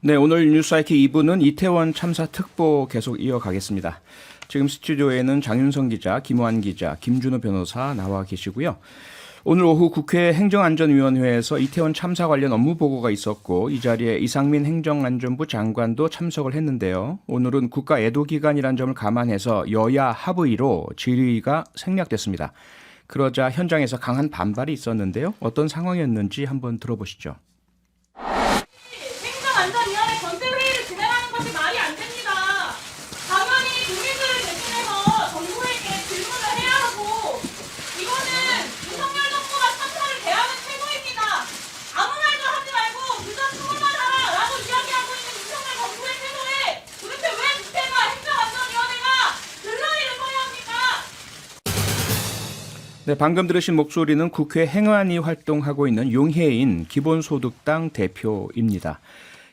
네, 오늘 뉴스아이키 2부는 이태원 참사 특보 계속 이어가겠습니다. 지금 스튜디오에는 장윤성 기자, 김호환 기자, 김준호 변호사 나와 계시고요. 오늘 오후 국회 행정안전위원회에서 이태원 참사 관련 업무 보고가 있었고 이 자리에 이상민 행정안전부 장관도 참석을 했는데요. 오늘은 국가 애도기간이라는 점을 감안해서 여야 합의로 질의가 생략됐습니다. 그러자 현장에서 강한 반발이 있었는데요. 어떤 상황이었는지 한번 들어보시죠. 행정안전위원회 전체 회의를 진행하는 것이 말이 안 됩니다. 당연히 국민들을 대신해서 정부에게 질문을 해야 하고, 이거는 윤석열 정부가 참사를 대하는 태도입니다. 아무 말도 하지 말고 그저 수고만 하라라고 이야기하고 있는 윤석열 정부의 태도에 도대체 왜 국회가 행정안전위원회가 들러리를 써야 합니까? 네, 방금 들으신 목소리는 국회 행안위 활동하고 있는 용해인 기본소득당 대표입니다.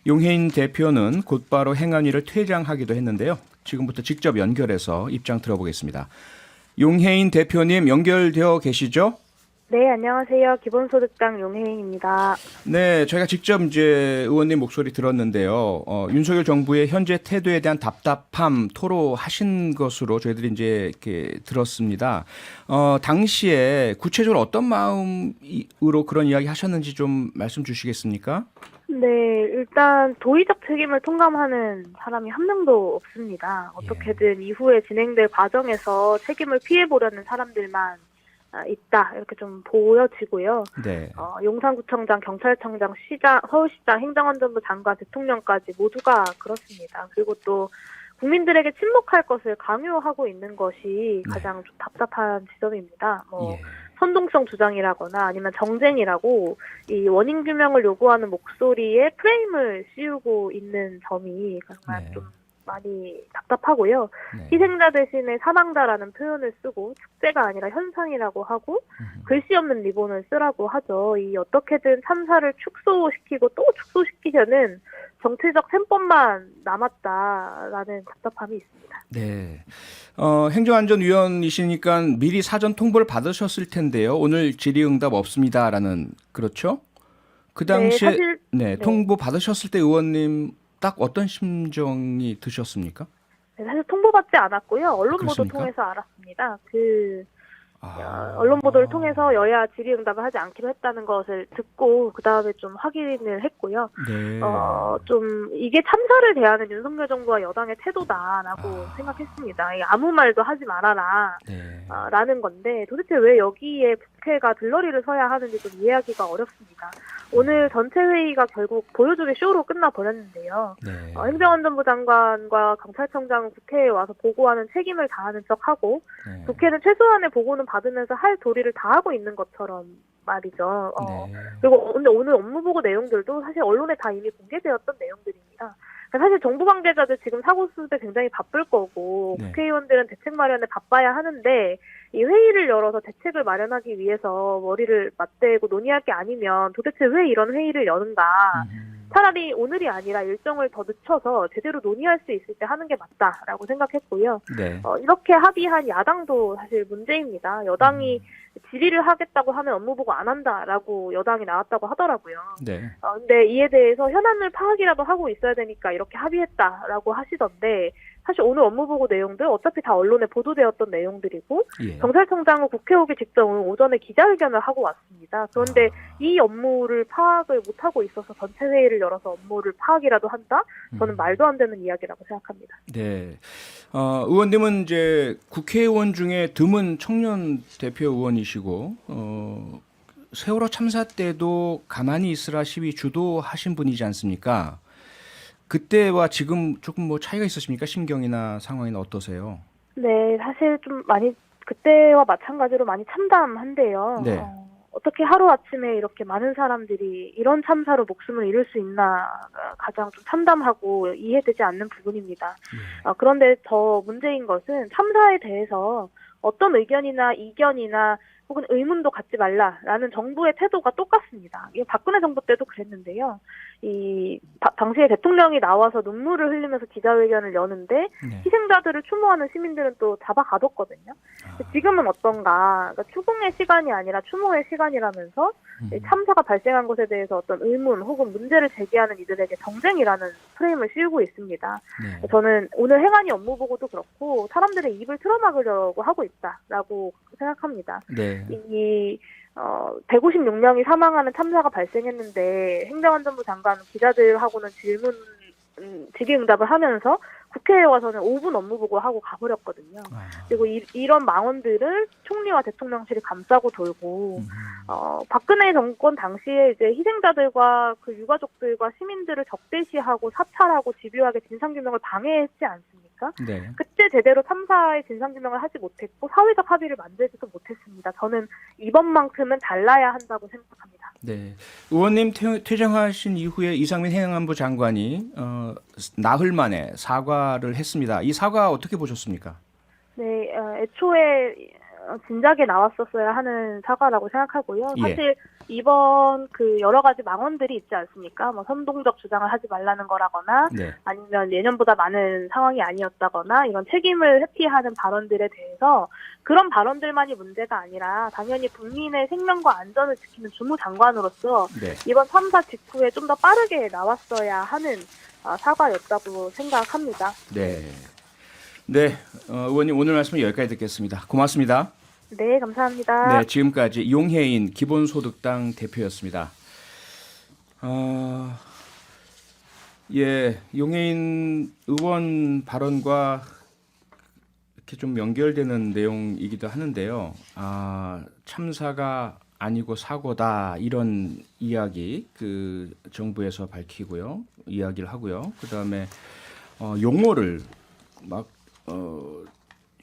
용해인 대표는 곧바로 행안위를 퇴장하기도 했는데요. 지금부터 직접 연결해서 입장 들어보겠습니다. 용해인 대표님 연결되어 계시죠? 네, 안녕하세요. 기본소득당 용혜인입니다. 네, 저희가 직접 이제 의원님 목소리 들었는데요. 윤석열 정부의 현재 태도에 대한 답답함 토로하신 것으로 저희들이 이제 이렇게 들었습니다. 당시에 구체적으로 어떤 마음으로 그런 이야기 하셨는지 좀 말씀 주시겠습니까? 네, 일단 도의적 책임을 통감하는 사람이 한 명도 없습니다. 어떻게든 이후에 진행될 과정에서 책임을 피해보려는 사람들만 있다, 이렇게 좀 보여지고요. 네. 용산구청장, 경찰청장, 시장, 서울시장, 행정안전부 장관, 대통령까지 모두가 그렇습니다. 그리고 또 국민들에게 침묵할 것을 강요하고 있는 것이 가장 좀 답답한 지점입니다. 예. 선동성 주장이라거나 아니면 정쟁이라고 이 원인 규명을 요구하는 목소리에 프레임을 씌우고 있는 점이 정말 좀 많이 답답하고요. 네. 희생자 대신에 사망자라는 표현을 쓰고 축제가 아니라 현상이라고 하고 글씨 없는 리본을 쓰라고 하죠. 이 어떻게든 참사를 축소시키고 또 축소시키려는 정치적 셈법만 남았다라는 답답함이 있습니다. 네. 행정안전위원이시니까 미리 사전 통보를 받으셨을 텐데요. 오늘 질의응답 없습니다라는, 그렇죠? 그 당시에 사실, 통보 받으셨을 때 의원님 딱 어떤 심정이 드셨습니까? 네, 사실 통보받지 않았고요. 언론 보도 그렇습니까? 통해서 알았습니다. 언론 보도를 통해서 여야 질의응답을 하지 않기로 했다는 것을 듣고 그 다음에 좀 확인을 했고요. 네. 좀 이게 참사를 대하는 윤석열 정부와 여당의 태도다라고 생각했습니다. 이게 아무 말도 하지 말아라 라는 건데 도대체 왜 여기에 국회가 들러리를 서야 하는지 좀 이해하기가 어렵습니다. 오늘 전체 회의가 결국 보여주기 쇼로 끝나버렸는데요. 행정안전부 장관과 경찰청장은 국회에 와서 보고하는 책임을 다하는 척하고 국회는 최소한의 보고는 받으면서 할 도리를 다하고 있는 것처럼 말이죠. 그리고 오늘 업무보고 내용들도 사실 언론에 다 이미 공개되었던 내용들입니다. 사실 정부 관계자들 지금 사고 수습에 굉장히 바쁠 거고 국회의원들은 대책 마련에 바빠야 하는데 이 회의를 열어서 대책을 마련하기 위해서 머리를 맞대고 논의할 게 아니면 도대체 왜 이런 회의를 여는가. 차라리 오늘이 아니라 일정을 더 늦춰서 제대로 논의할 수 있을 때 하는 게 맞다라고 생각했고요. 이렇게 합의한 야당도 사실 문제입니다. 여당이 질의를 하겠다고 하면 업무보고 안 한다라고 여당이 나왔다고 하더라고요. 근데 이에 대해서 현안을 파악이라도 하고 있어야 되니까 이렇게 합의했다라고 하시던데 사실 오늘 업무보고 내용들 어차피 다 언론에 보도되었던 내용들이고 경찰청장은 국회 오기 직전 오늘 오전에 기자회견을 하고 왔습니다. 그런데 이 업무를 파악을 못하고 있어서 전체 회의를 열어서 업무를 파악이라도 한다? 저는 말도 안 되는 이야기라고 생각합니다. 네. 의원님은 이제 국회의원 중에 드문 청년 대표 의원이시고 세월호 참사 때도 가만히 있으라 시위 주도하신 분이지 않습니까? 그때와 지금 조금 뭐 차이가 있으십니까? 심경이나 상황이나 어떠세요? 네, 사실 좀 많이 그때와 마찬가지로 많이 참담한데요. 어떻게 하루아침에 이렇게 많은 사람들이 이런 참사로 목숨을 잃을 수 있나 가장 좀 참담하고 이해되지 않는 부분입니다. 그런데 더 문제인 것은 참사에 대해서 어떤 의견이나 이견이나 혹은 의문도 갖지 말라라는 정부의 태도가 똑같습니다. 이게 박근혜 정부 때도 그랬는데요. 당시에 대통령이 나와서 눈물을 흘리면서 기자회견을 여는데 희생자들을 추모하는 시민들은 또 잡아가뒀거든요. 지금은 어떤가? 그러니까 추궁의 시간이 아니라 추모의 시간이라면서 이 참사가 발생한 것에 대해서 어떤 의문 혹은 문제를 제기하는 이들에게 정쟁이라는 프레임을 씌우고 있습니다. 네. 저는 오늘 행안위 업무 보고도 그렇고 사람들의 입을 틀어막으려고 하고 있다라고 생각합니다. 네. 156명이 사망하는 참사가 발생했는데 행정안전부 장관 기자들하고는 질의응답을 하면서 국회에 와서는 5분 업무 보고하고 가버렸거든요. 그리고 이런 망언들을 총리와 대통령실이 감싸고 돌고 박근혜 정권 당시에 이제 희생자들과 그 유가족들과 시민들을 적대시하고 사찰하고 집요하게 진상규명을 방해했지 않습니까? 네. 그때 제대로 참사의 진상규명을 하지 못했고 사회적 합의를 만들지도 못했습니다. 저는 이번만큼은 달라야 한다고 생각합니다. 네. 의원님 퇴장하신 이후에 이상민 행안부 장관이 나흘 만에 사과를 했습니다. 이 사과 어떻게 보셨습니까? 네, 애초에 진작에 나왔었어야 하는 사과라고 생각하고요. 예. 사실 이번 그 여러 가지 망언들이 있지 않습니까? 뭐 선동적 주장을 하지 말라는 거라거나 네. 아니면 예년보다 많은 상황이 아니었다거나 이런 책임을 회피하는 발언들에 대해서 그런 발언들만이 문제가 아니라 당연히 국민의 생명과 안전을 지키는 주무장관으로서 네. 이번 참사 직후에 좀 더 빠르게 나왔어야 하는 사과였다고 생각합니다. 네. 네. 의원님 오늘 말씀은 여기까지 듣겠습니다. 고맙습니다. 네, 감사합니다. 네, 지금까지 용혜인 기본소득당 대표였습니다. 예, 용혜인 의원 발언과 이렇게 좀 연결되는 내용이기도 하는데요. 참사가 아니고 사고다 이런 이야기 그 정부에서 밝히고요, 이야기를 하고요. 그 다음에 용어를 막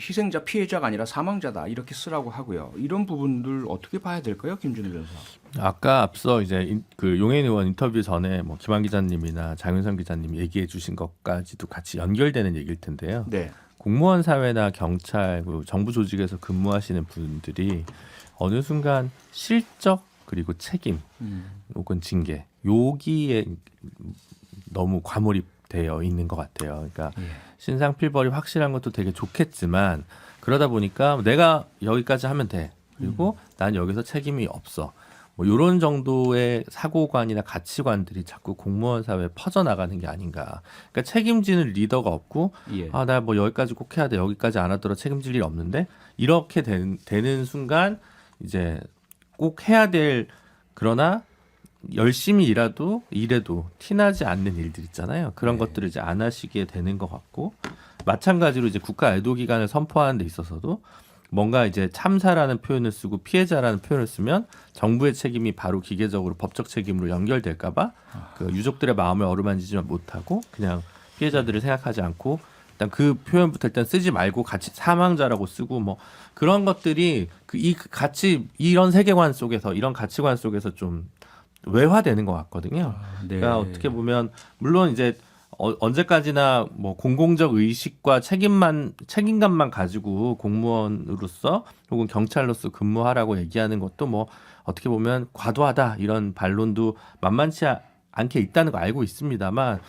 희생자 피해자가 아니라 사망자다 이렇게 쓰라고 하고요. 이런 부분들 어떻게 봐야 될까요, 김준우 변호사? 아까 앞서 이제 그 용혜인 의원 인터뷰 전에 뭐 김한 기자님이나 장윤선 기자님이 얘기해주신 것까지도 같이 연결되는 얘기일 텐데요. 네. 공무원 사회나 경찰, 그리고 정부 조직에서 근무하시는 분들이 어느 순간 실적 그리고 책임 혹은 징계 여기에 너무 과몰입되어 있는 것 같아요. 그러니까 신상필벌이 확실한 것도 되게 좋겠지만 그러다 보니까 내가 여기까지 하면 돼. 그리고 난 여기서 책임이 없어. 뭐 이런 정도의 사고관이나 가치관들이 자꾸 공무원 사회에 퍼져나가는 게 아닌가. 그러니까 책임지는 리더가 없고 예. 나 뭐 여기까지 꼭 해야 돼. 여기까지 안 하더라도 책임질 일이 없는데 이렇게 되는 순간 이제 꼭 해야 될 그러나 열심히 일해도 티나지 않는 일들 있잖아요. 그런 것들을 이제 안 하시게 되는 것 같고 마찬가지로 이제 국가 애도 기간을 선포하는 데 있어서도 뭔가 이제 참사라는 표현을 쓰고 피해자라는 표현을 쓰면 정부의 책임이 바로 기계적으로 법적 책임으로 연결될까봐 그 유족들의 마음을 어루만지지 못하고 그냥 피해자들을 생각하지 않고 일단 그 표현부터 일단 쓰지 말고 같이 사망자라고 쓰고 뭐 그런 것들이 이런 세계관 속에서 이런 가치관 속에서 좀 외화되는 것 같거든요. 네. 그러니까 어떻게 보면 물론 이제 언제까지나 뭐 공공적 의식과 책임감만 가지고 공무원으로서 혹은 경찰로서 근무하라고 얘기하는 것도 뭐 어떻게 보면 과도하다 이런 반론도 만만치 않게 있다는 거 알고 있습니다만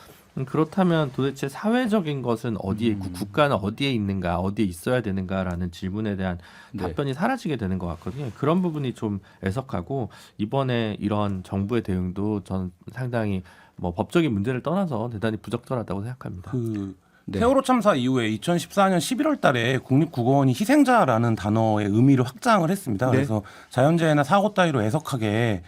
그렇다면 도대체 사회적인 것은 어디에 국가는 어디에 있는가 어디에 있어야 되는가라는 질문에 대한 답변이 사라지게 되는 것 같거든요. 그런 부분이 좀 애석하고 이번에 이런 정부의 대응도 저는 상당히 뭐 법적인 문제를 떠나서 대단히 부적절하다고 생각합니다. 세월호 참사 이후에 2014년 11월 달에 국립국어원이 희생자라는 단어의 의미를 확장을 했습니다. 네. 그래서 자연재해나 사고로 애석하게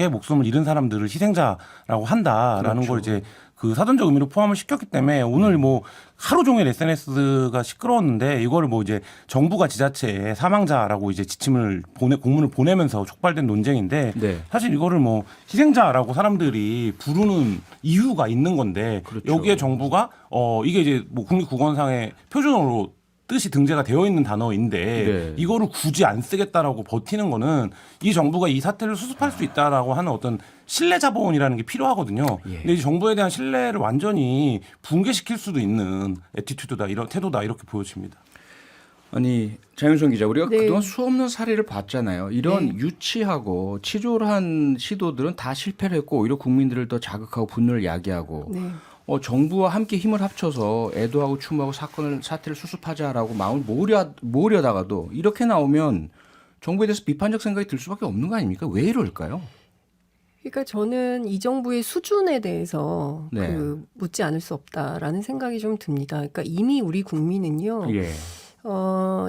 목숨을 잃은 사람들을 희생자라고 한다라는 걸 이제 그 사전적 의미로 포함을 시켰기 때문에 오늘 뭐 하루 종일 SNS가 시끄러웠는데 이거를 뭐 이제 정부가 지자체에 사망자라고 이제 공문을 보내면서 촉발된 논쟁인데 네. 사실 이거를 뭐 희생자라고 사람들이 부르는 이유가 있는 건데 그렇죠. 여기에 정부가 이게 이제 뭐 국립국어원상의 표준어로 뜻이 등재가 되어 있는 단어인데 네. 이거를 굳이 안 쓰겠다라고 버티는 거는 이 정부가 이 사태를 수습할 수 있다라고 하는 어떤 신뢰 자본이라는 게 필요하거든요. 예. 근데 이 정부에 대한 신뢰를 완전히 붕괴시킬 수도 있는 애티튜드다, 이런 태도다 이렇게 보여집니다. 아니 장윤선 기자, 우리가 네. 그동안 수없는 사례를 봤잖아요. 이런 유치하고 치졸한 시도들은 다 실패를 했고 오히려 국민들을 더 자극하고 분노를 야기하고 네. 정부와 함께 힘을 합쳐서 애도하고 추모하고 사태를 수습하자라고 마음을 모으려다가도 이렇게 나오면 정부에 대해서 비판적 생각이 들 수밖에 없는 거 아닙니까? 왜 이럴까요? 그러니까 저는 이 정부의 수준에 대해서 네. 묻지 않을 수 없다라는 생각이 좀 듭니다. 그러니까 이미 우리 국민은요. 예.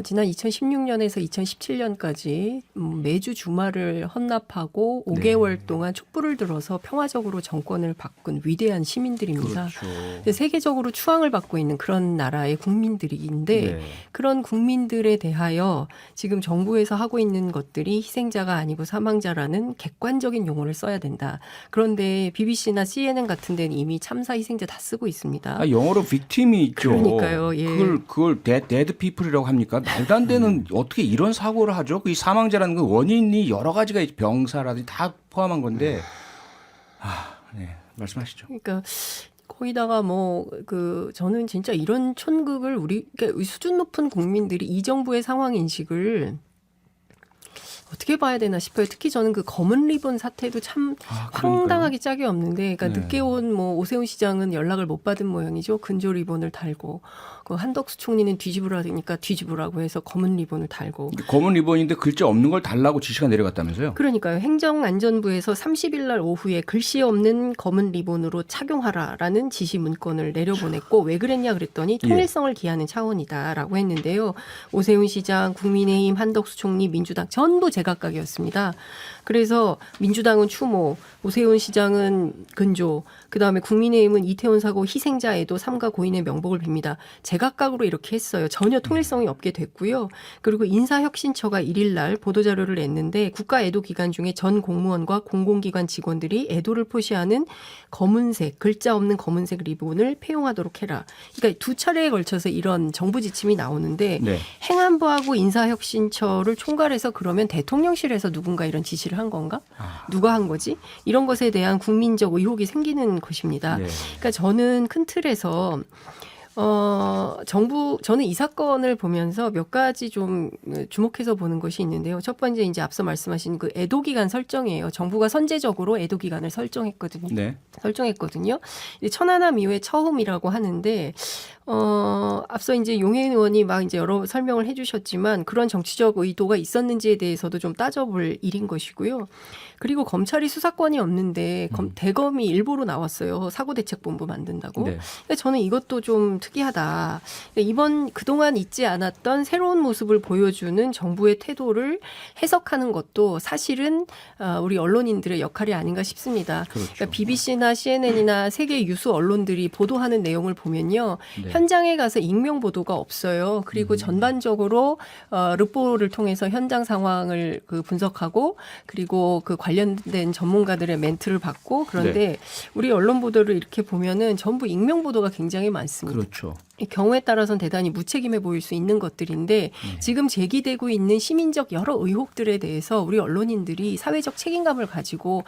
지난 2016년에서 2017년까지 매주 주말을 헌납하고 5개월 동안 촛불을 들어서 평화적으로 정권을 바꾼 위대한 시민들입니다. 그렇죠. 세계적으로 추앙을 받고 있는 그런 나라의 국민들인데 네. 그런 국민들에 대하여 지금 정부에서 하고 있는 것들이 희생자가 아니고 사망자라는 객관적인 용어를 써야 된다. 그런데 BBC나 CNN 같은 데는 이미 참사 희생자 다 쓰고 있습니다. 영어로 빅팀이 있죠. 그러니까요. 예. 그걸 데드 피플이라고 합니까? 말도 안 되는 어떻게 이런 사고를 하죠? 이 사망자라는 건 원인이 여러 가지가 있죠. 병사라든지 다 포함한 건데. 네. 말씀하시죠. 그러니까 거기다가 저는 진짜 이런 촌극을 그러니까 수준 높은 국민들이 이 정부의 상황 인식을 어떻게 봐야 되나 싶어요. 특히 저는 그 검은 리본 사태도 참 황당하게 짝이 없는데, 그러니까 네. 늦게 온 오세훈 시장은 연락을 못 받은 모양이죠. 근조 리본을 달고, 그 한덕수 총리는 뒤집으라니까 뒤집으라고 해서 검은 리본을 달고. 검은 리본인데 글자 없는 걸 달라고 지시가 내려갔다면서요? 그러니까요. 행정안전부에서 30일 날 오후에 글씨 없는 검은 리본으로 착용하라라는 지시 문건을 내려보냈고 왜 그랬냐 그랬더니 통일성을 기하는 차원이다라고 했는데요. 오세훈 시장, 국민의힘, 한덕수 총리, 민주당 전부 제각각이었습니다. 그래서 민주당은 추모, 오세훈 시장은 근조, 그다음에 국민의힘은 이태원 사고 희생자에도 삼가 고인의 명복을 빕니다. 제각각으로 이렇게 했어요. 전혀 통일성이 없게 됐고요. 그리고 인사혁신처가 1일 날 보도자료를 냈는데 국가 애도 기간 중에 전 공무원과 공공기관 직원들이 애도를 표시하는 검은색, 글자 없는 검은색 리본을 폐용하도록 해라. 그러니까 두 차례에 걸쳐서 이런 정부 지침이 나오는데 네. 행안부하고 인사혁신처를 총괄해서 그러면 대통령실에서 누군가 이런 지시를 한 건가? 누가 한 거지? 이런 것에 대한 국민적 의혹이 생기는 것입니다. 네. 그러니까 저는 큰 틀에서 저는 이 사건을 보면서 몇 가지 좀 주목해서 보는 것이 있는데요. 첫 번째 이제 앞서 말씀하신 그 애도 기간 설정이에요. 정부가 선제적으로 애도 기간을 설정했거든요. 네. 천안함 이후에 처음이라고 하는데 앞서 이제 용해인 의원이 막 이제 여러 설명을 해주셨지만 그런 정치적 의도가 있었는지에 대해서도 좀 따져볼 일인 것이고요. 그리고 검찰이 수사권이 없는데 대검이 일보로 나왔어요. 사고대책본부 만든다고. 네. 그러니까 저는 이것도 좀 특이하다. 그동안 있지 않았던 새로운 모습을 보여주는 정부의 태도를 해석하는 것도 사실은 우리 언론인들의 역할이 아닌가 싶습니다. 그렇죠. 그러니까 BBC나 CNN이나 세계 유수 언론들이 보도하는 내용을 보면요. 네. 현장에 가서 익명 보도가 없어요. 그리고 전반적으로 르포를 통해서 현장 상황을 분석하고 그리고 그 관련된 전문가들의 멘트를 받고 그런데 우리 언론 보도를 이렇게 보면은 전부 익명 보도가 굉장히 많습니다. 그렇죠. 경우에 따라서는 대단히 무책임해 보일 수 있는 것들인데 지금 제기되고 있는 시민적 여러 의혹들에 대해서 우리 언론인들이 사회적 책임감을 가지고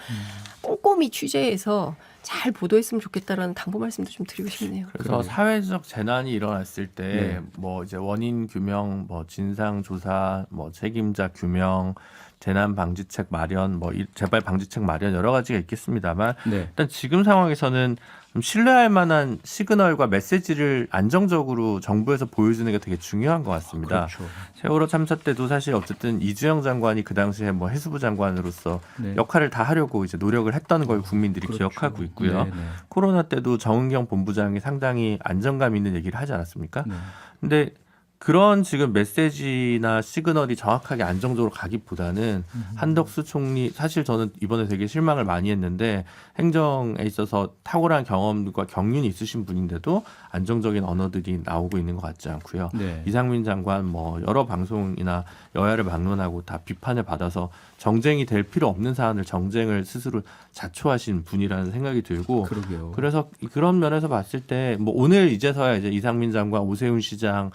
꼼꼼히 취재해서 잘 보도했으면 좋겠다라는 당부 말씀도 좀 드리고 싶네요. 그래서 사회적 재난이 일어났을 때 네. 이제 원인 규명, 진상 조사, 책임자 규명, 재난 방지책 마련, 재발 방지책 마련 여러 가지가 있겠습니다만 네. 일단 지금 상황에서는 좀 신뢰할 만한 시그널과 메시지를 안정적으로 정부에서 보여주는 게 되게 중요한 것 같습니다. 그렇죠. 세월호 참사 때도 사실 어쨌든 이주영 장관이 그 당시에 해수부 장관으로서 네. 역할을 다 하려고 이제 노력을 했던 걸 국민들이 그렇죠. 기억하고 있고요. 네, 네. 코로나 때도 정은경 본부장이 상당히 안정감 있는 얘기를 하지 않았습니까? 네. 근데 그런 지금 메시지나 시그널이 정확하게 안정적으로 가기보다는 한덕수 총리 사실 저는 이번에 되게 실망을 많이 했는데 행정에 있어서 탁월한 경험과 경륜이 있으신 분인데도 안정적인 언어들이 나오고 있는 것 같지 않고요. 네. 이상민 장관 여러 방송이나 여야를 막론하고 다 비판을 받아서 정쟁이 될 필요 없는 사안을 정쟁을 스스로 자초하신 분이라는 생각이 들고 그러게요. 그래서 그런 면에서 봤을 때 오늘 이제서야 이제 이상민 장관, 오세훈 시장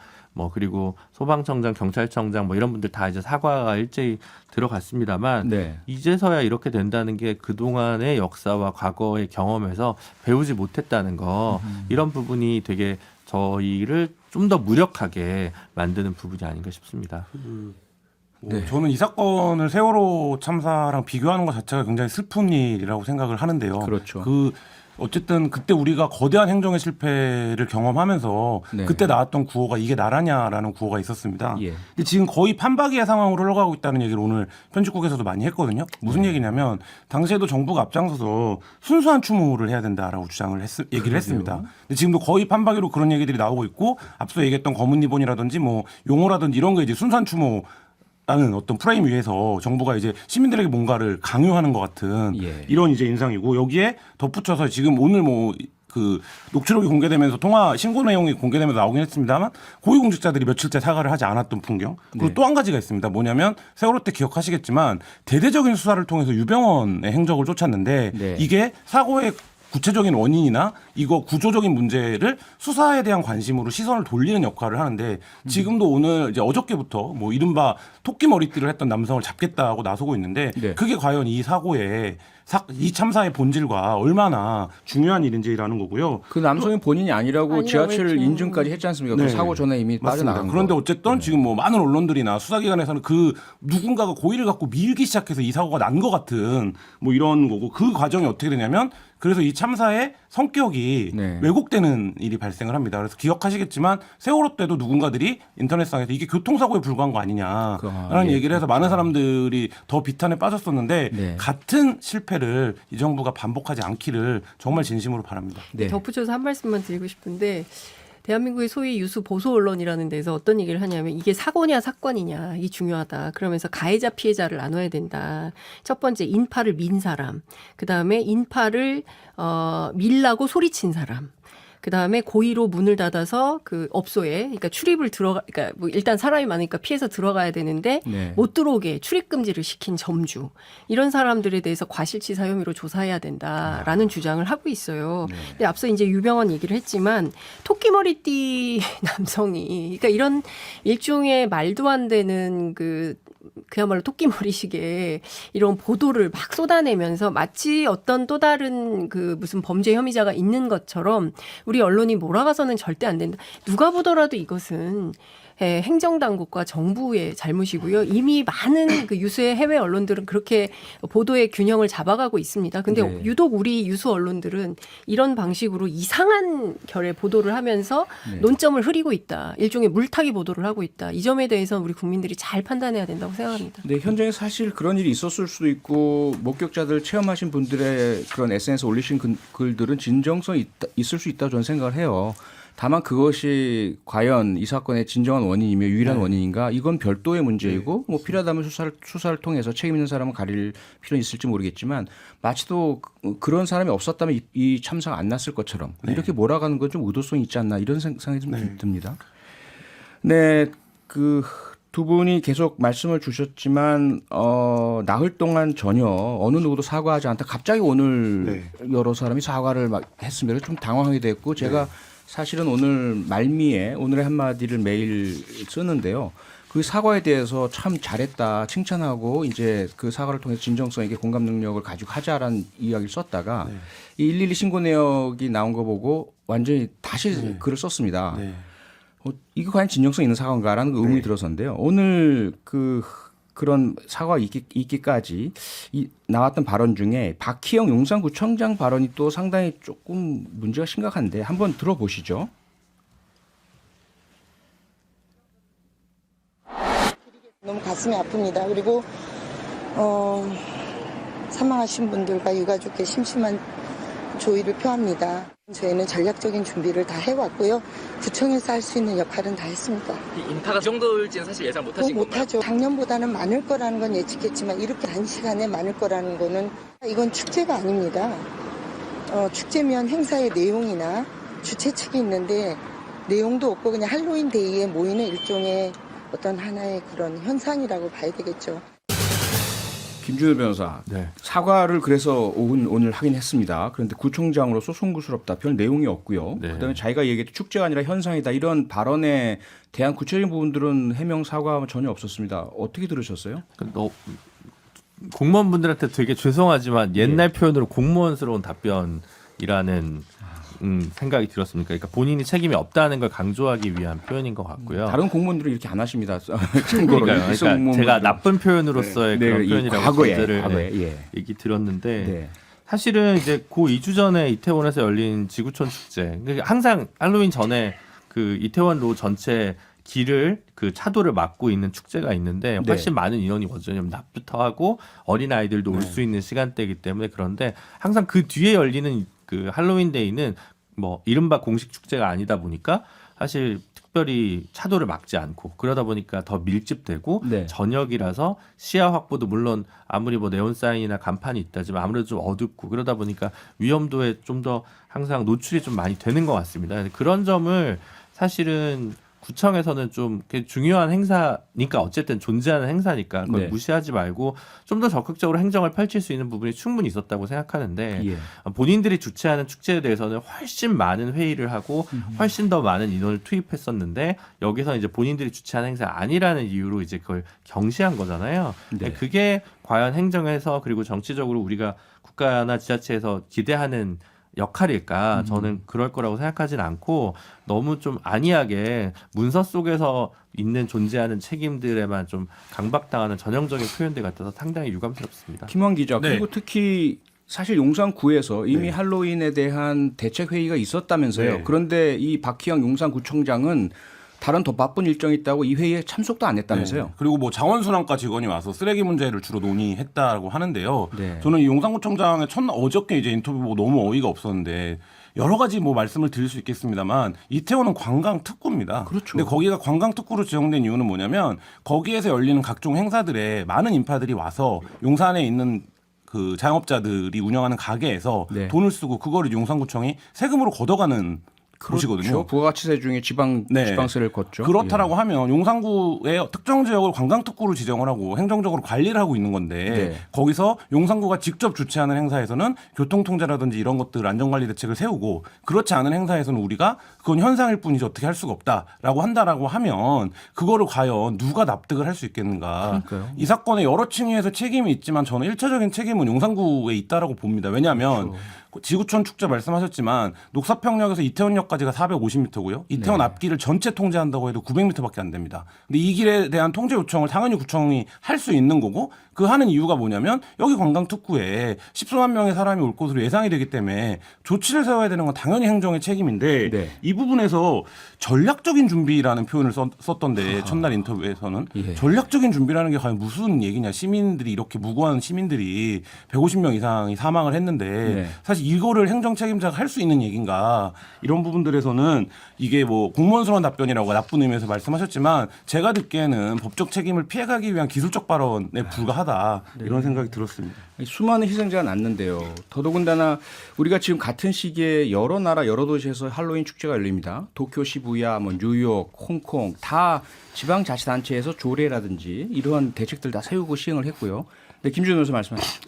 그리고 소방청장, 경찰청장 이런 분들 다 이제 사과가 일제히 들어갔습니다만 네. 이제서야 이렇게 된다는 게 그동안의 역사와 과거의 경험에서 배우지 못했다는 거 이런 부분이 되게 저희를 좀 더 무력하게 만드는 부분이 아닌가 싶습니다. 네. 저는 이 사건을 세월호 참사랑 비교하는 것 자체가 굉장히 슬픈 일이라고 생각을 하는데요. 그렇죠. 어쨌든 그때 우리가 거대한 행정의 실패를 경험하면서 네. 그때 나왔던 구호가 이게 나라냐라는 구호가 있었습니다. 예. 근데 지금 거의 판박이의 상황으로 흘러가고 있다는 얘기를 오늘 편집국에서도 많이 했거든요. 무슨 얘기냐면 당시에도 정부가 앞장서서 순수한 추모를 해야 된다라고 얘기를 했습니다. 근데 지금도 거의 판박이로 그런 얘기들이 나오고 있고 앞서 얘기했던 검은 리본이라든지 뭐 용어라든지 이런 거 이제 순수한 추모 라는 어떤 프레임 위에서 정부가 이제 시민들에게 뭔가를 강요하는 것 같은 예. 이런 이제 인상이고 여기에 덧붙여서 지금 오늘 뭐 그 녹취록이 공개되면서 통화 신고 내용이 공개되면서 나오긴 했습니다만 고위공직자들이 며칠째 사과를 하지 않았던 풍경 그리고 네. 또 한 가지가 있습니다. 뭐냐면 세월호 때 기억하시겠지만 대대적인 수사를 통해서 유병원의 행적을 쫓았는데 네. 이게 사고의 구체적인 원인이나 이거 구조적인 문제를 수사에 대한 관심으로 시선을 돌리는 역할을 하는데 지금도 오늘 이제 어저께부터 뭐 이른바 토끼 머리띠를 했던 남성을 잡겠다고 나서고 있는데 네. 그게 과연 이 사고의 이 참사의 본질과 얼마나 중요한 일인지라는 거고요. 그 남성이 본인이 아니라고 아니라고 지하철 했죠. 인증까지 했지 않습니까? 그 네. 사고 전에 이미 맞습니다. 빠져나간 거. 그런데 어쨌든 지금 뭐 많은 언론들이나 수사기관에서는 그 누군가가 고의를 갖고 밀기 시작해서 이 사고가 난 것 같은 뭐 이런 거고 그 과정이 어떻게 되냐면 그래서 이 참사의 성격이 네. 왜곡되는 일이 발생을 합니다. 그래서 기억하시겠지만 세월호 때도 누군가들이 인터넷상에서 이게 교통사고에 불과한 거 아니냐라는 예, 얘기를 해서 많은 사람들이 더 비탄에 빠졌었는데 네. 같은 실패를 이 정부가 반복하지 않기를 정말 진심으로 바랍니다. 네. 덧붙여서 한 말씀만 드리고 싶은데 대한민국의 소위 유수 보수 언론이라는 데서 어떤 얘기를 하냐면 이게 사고냐 사건이냐 이 중요하다. 그러면서 가해자 피해자를 나눠야 된다. 첫 번째 인파를 민 사람, 그 다음에 인파를 밀라고 소리친 사람. 그 다음에 고의로 문을 닫아서 그 업소에, 그러니까 출입을 그러니까 뭐 일단 사람이 많으니까 피해서 들어가야 되는데 네. 못 들어오게 출입 금지를 시킨 점주 이런 사람들에 대해서 과실치사 혐의로 조사해야 된다라는 주장을 하고 있어요. 네. 근데 앞서 이제 유병헌 얘기를 했지만 토끼머리띠 남성이, 그러니까 이런 일종의 말도 안 되는 그야말로 토끼머리식의 이런 보도를 막 쏟아내면서 마치 어떤 또 다른 그 무슨 범죄 혐의자가 있는 것처럼 우리 언론이 몰아가서는 절대 안 된다. 누가 보더라도 이것은 행정당국과 정부의 잘못이고요. 이미 많은 그 유수의 해외 언론들은 그렇게 보도의 균형을 잡아가고 있습니다. 근데 네. 유독 우리 유수 언론들은 이런 방식으로 이상한 결의 보도를 하면서 네. 논점을 흐리고 있다. 일종의 물타기 보도를 하고 있다. 이 점에 대해서는 우리 국민들이 잘 판단해야 된다고 생각합니다. 네, 현장에 사실 그런 일이 있었을 수도 있고 목격자들 체험하신 분들의 그런 SNS에 올리신 글들은 진정성이 있을 수 있다고 저는 생각을 해요. 다만 그것이 과연 이 사건의 진정한 원인이며 유일한 원인인가 이건 별도의 문제이고 뭐 필요하다면 수사를 통해서 책임 있는 사람은 가릴 필요는 있을지 모르겠지만 마치도 그런 사람이 없었다면 이 참사가 안 났을 것처럼 이렇게 몰아가는 건 좀 의도성이 있지 않나 이런 생각이 좀 듭니다. 네, 그 두 분이 계속 말씀을 주셨지만 나흘 동안 전혀 어느 누구도 사과하지 않다 갑자기 오늘 여러 사람이 사과를 막 했으면 좀 당황하게 됐고 제가 사실은 오늘 말미에 오늘의 한마디를 매일 쓰는데요. 그 사과에 대해서 참 잘했다 칭찬하고 이제 그 사과를 통해서 진정성 있게 공감 능력을 가지고 하자라는 이야기를 썼다가 이 112 신고 내역이 나온 거 보고 완전히 다시 글을 썼습니다. 이거 과연 진정성 있는 사과인가라는 의문이 들어서인데요. 오늘 그런 사과가 있기까지 나왔던 발언 중에 박희영 용산구청장 발언이 또 상당히 조금 문제가 심각한데 한번 들어보시죠. 너무 가슴이 아픕니다. 그리고 사망하신 분들과 유가족께 심심한 조의를 표합니다. 저희는 전략적인 준비를 다 해왔고요. 구청에서 할 수 있는 역할은 다 했습니다. 인파가 그 정도일지는 사실 예상 못하신 건가요? 못하죠. 작년보다는 많을 거라는 건 예측했지만 이렇게 단시간에 많을 거라는 거는 이건 축제가 아닙니다. 축제면 행사의 내용이나 주최 측이 있는데 내용도 없고 그냥 할로윈 데이에 모이는 일종의 어떤 하나의 그런 현상이라고 봐야 되겠죠. 김준호 변호사 사과를 그래서 오늘 하긴 했습니다. 그런데 구청장으로서 송구스럽다. 별 내용이 없고요. 그다음에 자기가 얘기했던 축제가 아니라 현상이다. 이런 발언에 대한 구체적인 부분들은 해명 사과가 전혀 없었습니다. 어떻게 들으셨어요? 공무원분들한테 되게 죄송하지만 옛날 표현으로 공무원스러운 답변이라는 생각이 들었습니까? 그러니까 본인이 책임이 없다는 걸 강조하기 위한 표현인 것 같고요. 다른 공무원들은 이렇게 안 하십니다. 참고로 그러니까 제가 나쁜 표현으로서의 그런 표현이라고 과거에 얘기 들었는데 사실은 이제 고 2주 전에 이태원에서 열린 지구촌 축제. 그러니까 항상 할로윈 전에 그 이태원로 전체 길을 그 차도를 막고 있는 축제가 있는데 훨씬 많은 인원이 오죠. 낮부터 하고 어린 아이들도 올 수 있는 시간대이기 때문에. 그런데 항상 그 뒤에 열리는 그 할로윈 데이는 뭐 이른바 공식 축제가 아니다 보니까 사실 특별히 차도를 막지 않고 그러다 보니까 더 밀집되고 저녁이라서 시야 확보도 물론 아무리 뭐 네온 사인이나 간판이 있다지만 아무래도 좀 어둡고 그러다 보니까 위험도에 좀 더 항상 노출이 좀 많이 되는 것 같습니다. 그런 점을 사실은 구청에서는 좀 중요한 행사니까 어쨌든 존재하는 행사니까 그걸 무시하지 말고 좀 더 적극적으로 행정을 펼칠 수 있는 부분이 충분히 있었다고 생각하는데 본인들이 주최하는 축제에 대해서는 훨씬 많은 회의를 하고 훨씬 더 많은 인원을 투입했었는데 여기서 이제 본인들이 주최하는 행사 아니라는 이유로 이제 그걸 경시한 거잖아요. 그게 과연 행정에서 그리고 정치적으로 우리가 국가나 지자체에서 기대하는 역할일까? 저는 그럴 거라고 생각하진 않고 너무 좀 안이하게 문서 속에서 있는 존재하는 책임들에만 좀 강박당하는 전형적인 표현들 같아서 상당히 유감스럽습니다. 김환 기자, 그리고 특히 사실 용산구에서 이미 할로윈에 대한 대책 회의가 있었다면서요. 그런데 이 박희영 용산구청장은 다른 더 바쁜 일정이 있다고 이 회의에 참석도 안 했다면서요. 그리고 뭐 자원순환과 직원이 와서 쓰레기 문제를 주로 논의했다고 하는데요. 저는 이 용산구청장의 어저께 이제 인터뷰 보고 너무 어이가 없었는데 여러 가지 뭐 말씀을 드릴 수 있겠습니다만 이태원은 관광 특구입니다. 그렇죠. 근데 거기가 관광 특구로 지정된 이유는 뭐냐면 거기에서 열리는 각종 행사들에 많은 인파들이 와서 용산에 있는 그 자영업자들이 운영하는 가게에서 돈을 쓰고 그거를 용산구청이 세금으로 걷어가는 곳이거든요. 부가가치세 중에 지방세를 걷죠. 그렇다라고 하면 용산구의 특정 지역을 관광특구로 지정을 하고 행정적으로 관리를 하고 있는 건데 거기서 용산구가 직접 주최하는 행사에서는 교통통제라든지 이런 것들 안전관리 대책을 세우고 그렇지 않은 행사에서는 우리가 그건 현상일 뿐이지 어떻게 할 수가 없다라고 한다라고 하면 그거를 과연 누가 납득을 할 수 있겠는가. 그러니까요. 이 사건에 여러 층위에서 책임이 있지만 저는 1차적인 책임은 용산구에 있다라고 봅니다. 왜냐하면 지구촌 축제 말씀하셨지만 녹사평역에서 이태원역까지가 450m고요. 이태원 앞길을 전체 통제한다고 해도 900m밖에 안 됩니다. 근데 이 길에 대한 통제 요청을 당연히 구청이 할 수 있는 거고 그 하는 이유가 뭐냐면 여기 관광특구에 10수만 명의 사람이 올 것으로 예상이 되기 때문에 조치를 세워야 되는 건 당연히 행정의 책임인데 이 부분에서 전략적인 준비라는 표현을 썼던데 첫날 인터뷰에서는 전략적인 준비라는 게 과연 무슨 얘기냐. 시민들이 이렇게 무고한 시민들이 150명 이상이 사망을 했는데 사실 이거를 행정 책임자가 할 수 있는 얘기인가 이런 부분들에서는 이게 뭐 공무원스러운 답변이라고 나쁜 의미에서 말씀하셨지만 제가 듣기에는 법적 책임을 피해가기 위한 기술적 발언에 불과하다 이런 생각이 들었습니다. 수많은 희생자가 났는데요. 더더군다나 우리가 지금 같은 시기에 여러 나라 여러 도시에서 할로윈 축제가 열립니다. 도쿄, 시부야, 뭐 뉴욕, 홍콩 다 지방자치단체에서 조례라든지 이러한 대책들 다 세우고 시행을 했고요. 네, 김준호 변호사 말씀하시죠.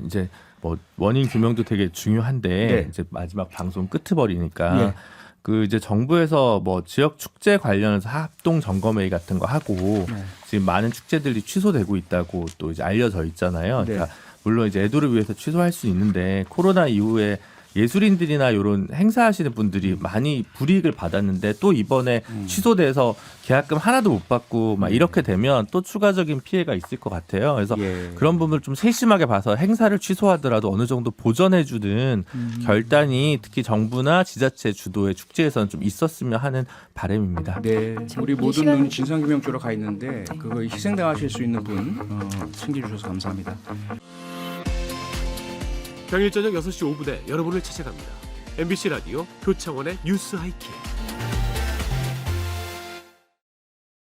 이제 뭐 원인 규명도 되게 중요한데 이제 마지막 방송 끄트버리니까 그 이제 정부에서 뭐 지역 축제 관련해서 합동 점검회의 같은 거 하고 지금 많은 축제들이 취소되고 있다고 또 이제 알려져 있잖아요. 그러니까 물론 이제 애도를 위해서 취소할 수 있는데 코로나 이후에 예술인들이나 이런 행사하시는 분들이 많이 불이익을 받았는데 또 이번에 취소돼서 계약금 하나도 못 받고 막 이렇게 되면 또 추가적인 피해가 있을 것 같아요. 그래서 그런 부분을 좀 세심하게 봐서 행사를 취소하더라도 어느 정도 보전해주는 결단이 특히 정부나 지자체 주도의 축제에서는 좀 있었으면 하는 바람입니다. 네, 우리 모든 눈이 진상규명 쪽으로 가 있는데 그거 희생당하실 수 있는 분 챙겨주셔서 감사합니다. 평일 저녁 6시 5분에 여러분을 찾아갑니다. MBC 라디오 표창원의 뉴스 하이킥.